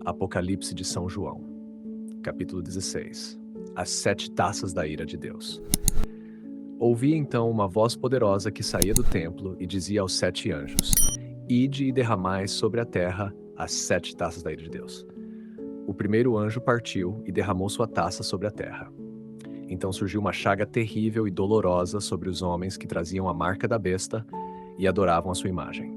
Apocalipse de São João, capítulo 16. As 7 taças da ira de Deus. Ouvi então uma voz poderosa que saía do templo e dizia aos 7 anjos: Ide e derramai sobre a terra as 7 taças da ira de Deus. O primeiro anjo partiu e derramou sua taça sobre a terra. Então surgiu uma chaga terrível e dolorosa sobre os homens que traziam a marca da besta e adoravam a sua imagem.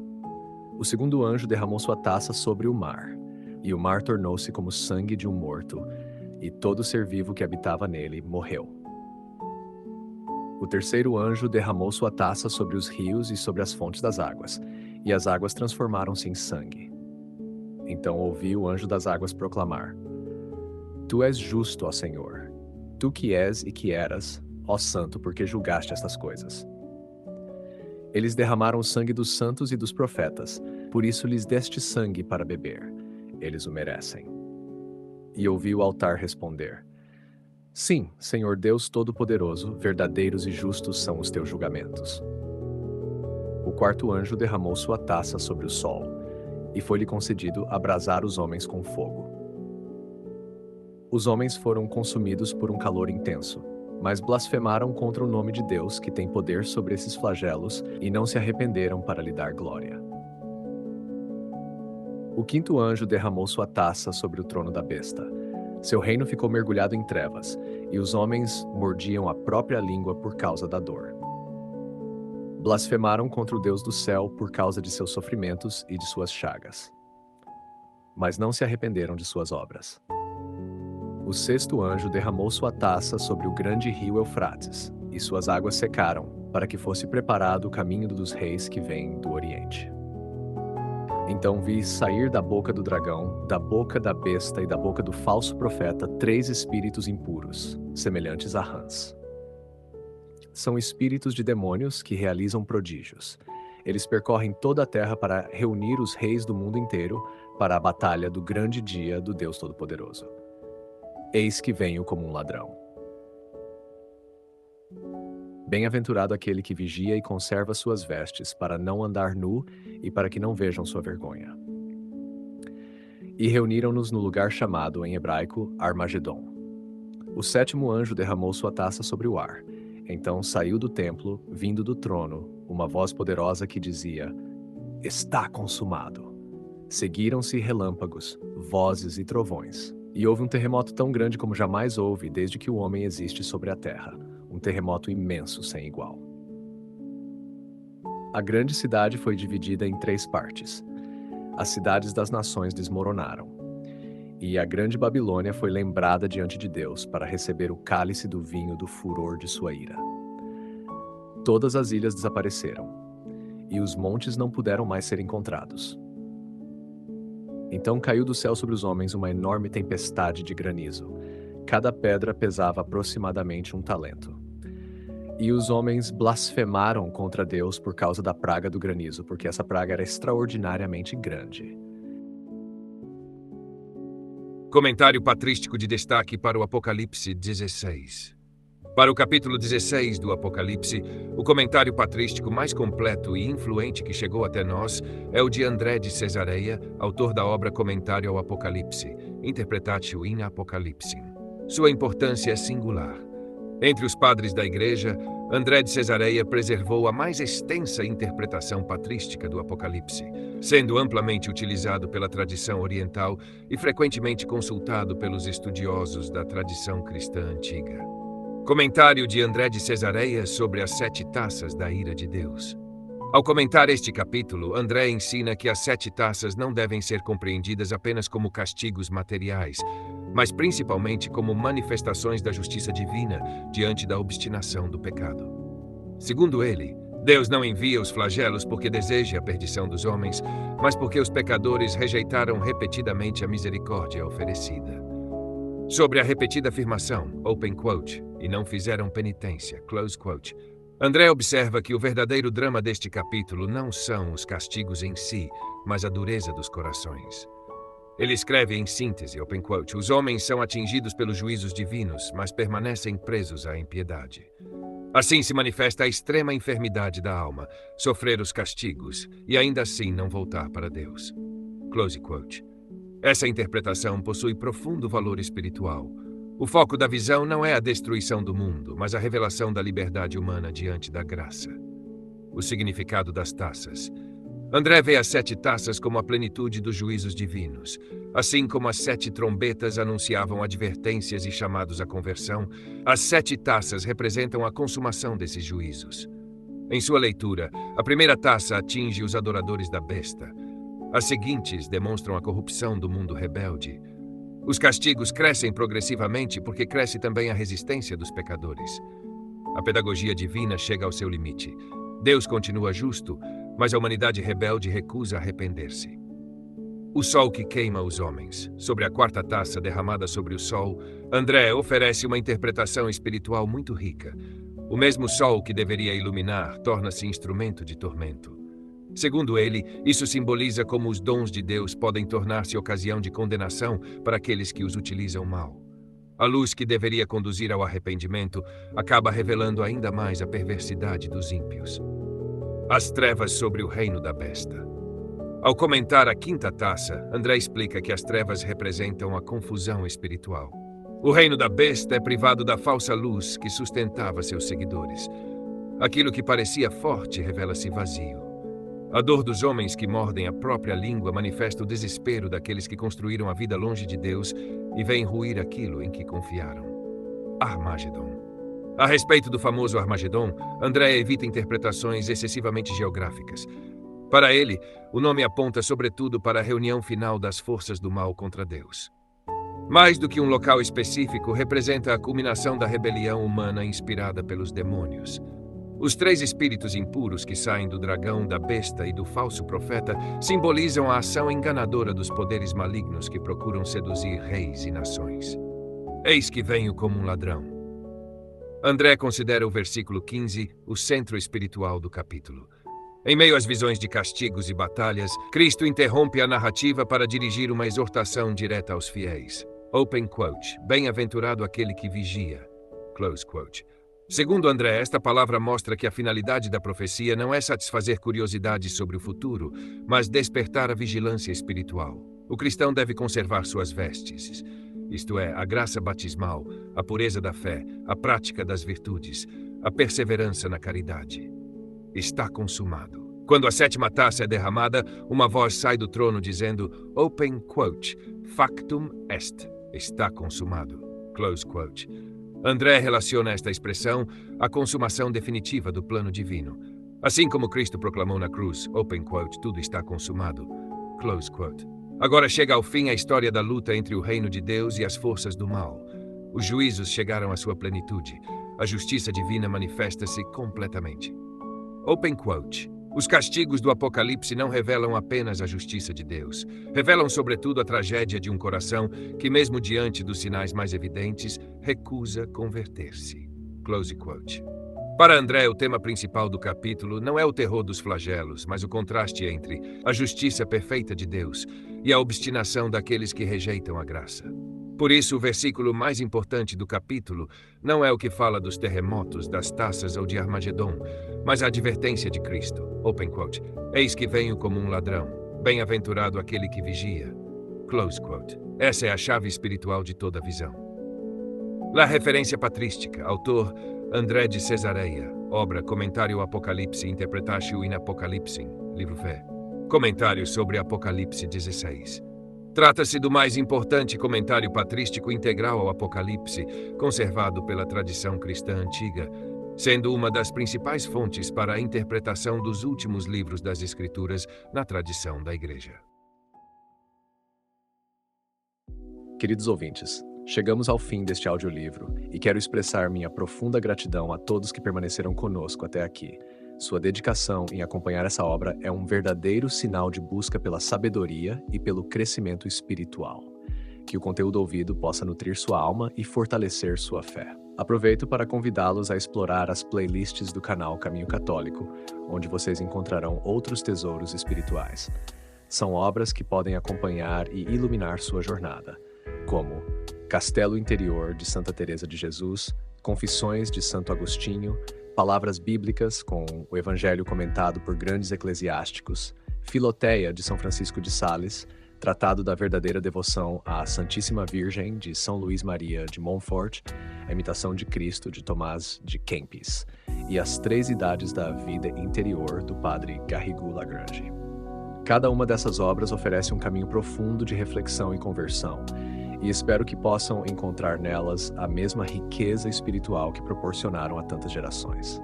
O segundo anjo derramou sua taça sobre o mar, e o mar tornou-se como sangue de um morto, e todo ser vivo que habitava nele morreu. O terceiro anjo derramou sua taça sobre os rios e sobre as fontes das águas, e as águas transformaram-se em sangue. Então ouvi o anjo das águas proclamar: Tu és justo, ó Senhor, tu que és e que eras, ó Santo, porque julgaste estas coisas. Eles derramaram o sangue dos santos e dos profetas, por isso lhes deste sangue para beber. Eles o merecem. E ouvi o altar responder: Sim, Senhor Deus Todo-Poderoso, verdadeiros e justos são os teus julgamentos. O quarto anjo derramou sua taça sobre o sol, e foi-lhe concedido abrasar os homens com fogo. Os homens foram consumidos por um calor intenso, mas blasfemaram contra o nome de Deus, que tem poder sobre esses flagelos, e não se arrependeram para lhe dar glória. O quinto anjo derramou sua taça sobre o trono da besta. Seu reino ficou mergulhado em trevas, e os homens mordiam a própria língua por causa da dor. Blasfemaram contra o Deus do céu por causa de seus sofrimentos e de suas chagas. Mas não se arrependeram de suas obras. O sexto anjo derramou sua taça sobre o grande rio Eufrates, e suas águas secaram, para que fosse preparado o caminho dos reis que vêm do Oriente. Então vi sair da boca do dragão, da boca da besta e da boca do falso profeta 3 espíritos impuros, semelhantes a rãs. São espíritos de demônios que realizam prodígios. Eles percorrem toda a terra para reunir os reis do mundo inteiro para a batalha do grande dia do Deus Todo-Poderoso. Eis que venho como um ladrão. Bem-aventurado aquele que vigia e conserva suas vestes, para não andar nu e para que não vejam sua vergonha. E reuniram-nos no lugar chamado, em hebraico, Armagedon. O sétimo anjo derramou sua taça sobre o ar. Então saiu do templo, vindo do trono, uma voz poderosa que dizia: Está consumado. Seguiram-se relâmpagos, vozes e trovões. E houve um terremoto tão grande como jamais houve desde que o homem existe sobre a terra. Um terremoto imenso sem igual. A grande cidade foi dividida em 3 partes. As cidades das nações desmoronaram. E a grande Babilônia foi lembrada diante de Deus para receber o cálice do vinho do furor de sua ira. Todas as ilhas desapareceram, e os montes não puderam mais ser encontrados. Então caiu do céu sobre os homens uma enorme tempestade de granizo. Cada pedra pesava aproximadamente 1 talento. E os homens blasfemaram contra Deus por causa da praga do granizo, porque essa praga era extraordinariamente grande. Comentário patrístico de destaque para o Apocalipse 16. Para o capítulo 16 do Apocalipse, o comentário patrístico mais completo e influente que chegou até nós é o de André de Cesareia, autor da obra Comentário ao Apocalipse, Interpretatio in Apocalypsim. Sua importância é singular. Entre os padres da Igreja, André de Cesareia preservou a mais extensa interpretação patrística do Apocalipse, sendo amplamente utilizado pela tradição oriental e frequentemente consultado pelos estudiosos da tradição cristã antiga. Comentário de André de Cesareia sobre as 7 taças da ira de Deus. Ao comentar este capítulo, André ensina que as 7 taças não devem ser compreendidas apenas como castigos materiais, mas principalmente como manifestações da justiça divina diante da obstinação do pecado. Segundo ele, Deus não envia os flagelos porque deseja a perdição dos homens, mas porque os pecadores rejeitaram repetidamente a misericórdia oferecida. Sobre a repetida afirmação, open quote, e não fizeram penitência, close quote, André observa que o verdadeiro drama deste capítulo não são os castigos em si, mas a dureza dos corações. Ele escreve em síntese, open quote, os homens são atingidos pelos juízos divinos, mas permanecem presos à impiedade. Assim se manifesta a extrema enfermidade da alma, sofrer os castigos e ainda assim não voltar para Deus. Close quote. Essa interpretação possui profundo valor espiritual. O foco da visão não é a destruição do mundo, mas a revelação da liberdade humana diante da graça. O significado das taças. André vê as 7 taças como a plenitude dos juízos divinos. Assim como as 7 trombetas anunciavam advertências e chamados à conversão, as 7 taças representam a consumação desses juízos. Em sua leitura, a primeira taça atinge os adoradores da besta. As seguintes demonstram a corrupção do mundo rebelde. Os castigos crescem progressivamente porque cresce também a resistência dos pecadores. A pedagogia divina chega ao seu limite. Deus continua justo, mas a humanidade rebelde recusa arrepender-se. O sol que queima os homens. Sobre a 4ª taça derramada sobre o sol, André oferece uma interpretação espiritual muito rica. O mesmo sol que deveria iluminar torna-se instrumento de tormento. Segundo ele, isso simboliza como os dons de Deus podem tornar-se ocasião de condenação para aqueles que os utilizam mal. A luz que deveria conduzir ao arrependimento acaba revelando ainda mais a perversidade dos ímpios. As trevas sobre o reino da besta. Ao comentar a 5ª taça, André explica que as trevas representam a confusão espiritual. O reino da besta é privado da falsa luz que sustentava seus seguidores. Aquilo que parecia forte revela-se vazio. A dor dos homens que mordem a própria língua manifesta o desespero daqueles que construíram a vida longe de Deus e veem ruir aquilo em que confiaram. Armagedon. A respeito do famoso Armagedon, André evita interpretações excessivamente geográficas. Para ele, o nome aponta sobretudo para a reunião final das forças do mal contra Deus. Mais do que um local específico, representa a culminação da rebelião humana inspirada pelos demônios. Os 3 espíritos impuros que saem do dragão, da besta e do falso profeta simbolizam a ação enganadora dos poderes malignos que procuram seduzir reis e nações. Eis que venho como um ladrão. André considera o versículo 15 o centro espiritual do capítulo. Em meio às visões de castigos e batalhas, Cristo interrompe a narrativa para dirigir uma exortação direta aos fiéis. Open quote. Bem-aventurado aquele que vigia. Close quote. Segundo André, esta palavra mostra que a finalidade da profecia não é satisfazer curiosidades sobre o futuro, mas despertar a vigilância espiritual. O cristão deve conservar suas vestes, isto é, a graça batismal, a pureza da fé, a prática das virtudes, a perseverança na caridade. Está consumado. Quando a 7ª taça é derramada, uma voz sai do trono dizendo, open quote, factum est, está consumado, close quote. André relaciona esta expressão à consumação definitiva do plano divino. Assim como Cristo proclamou na cruz, open quote, tudo está consumado, close quote. Agora chega ao fim a história da luta entre o reino de Deus e as forças do mal. Os juízos chegaram à sua plenitude. A justiça divina manifesta-se completamente. Open quote. Os castigos do Apocalipse não revelam apenas a justiça de Deus. Revelam, sobretudo, a tragédia de um coração que, mesmo diante dos sinais mais evidentes, recusa converter-se. Close quote. Para André, o tema principal do capítulo não é o terror dos flagelos, mas o contraste entre a justiça perfeita de Deus e a obstinação daqueles que rejeitam a graça. Por isso, o versículo mais importante do capítulo não é o que fala dos terremotos, das taças ou de Armagedon, mas a advertência de Cristo. Open quote. Eis que venho como um ladrão. Bem-aventurado aquele que vigia. Close quote. Essa é a chave espiritual de toda a visão. La referência patrística. Autor André de Cesareia. Obra Comentário Apocalipse Interpretatio in Apocalypse. Livro V. Comentário sobre Apocalipse 16. Trata-se do mais importante comentário patrístico integral ao Apocalipse, conservado pela tradição cristã antiga, sendo uma das principais fontes para a interpretação dos últimos livros das Escrituras na tradição da Igreja. Queridos ouvintes, chegamos ao fim deste audiolivro e quero expressar minha profunda gratidão a todos que permaneceram conosco até aqui. Sua dedicação em acompanhar essa obra é um verdadeiro sinal de busca pela sabedoria e pelo crescimento espiritual. Que o conteúdo ouvido possa nutrir sua alma e fortalecer sua fé. Aproveito para convidá-los a explorar as playlists do canal Caminho Católico, onde vocês encontrarão outros tesouros espirituais. São obras que podem acompanhar e iluminar sua jornada, como Castelo Interior de Santa Teresa de Jesus, Confissões de Santo Agostinho, Palavras Bíblicas, com o Evangelho comentado por grandes eclesiásticos, Filoteia, de São Francisco de Sales, Tratado da Verdadeira Devoção à Santíssima Virgem, de São Luís Maria de Montfort, A Imitação de Cristo, de Tomás de Kempis, e As Três Idades da Vida Interior, do padre Garrigou Lagrange. Cada uma dessas obras oferece um caminho profundo de reflexão e conversão, e espero que possam encontrar nelas a mesma riqueza espiritual que proporcionaram a tantas gerações.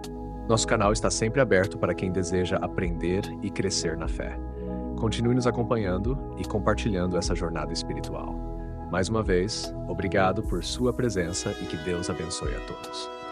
Nosso canal está sempre aberto para quem deseja aprender e crescer na fé. Continue nos acompanhando e compartilhando essa jornada espiritual. Mais uma vez, obrigado por sua presença e que Deus abençoe a todos.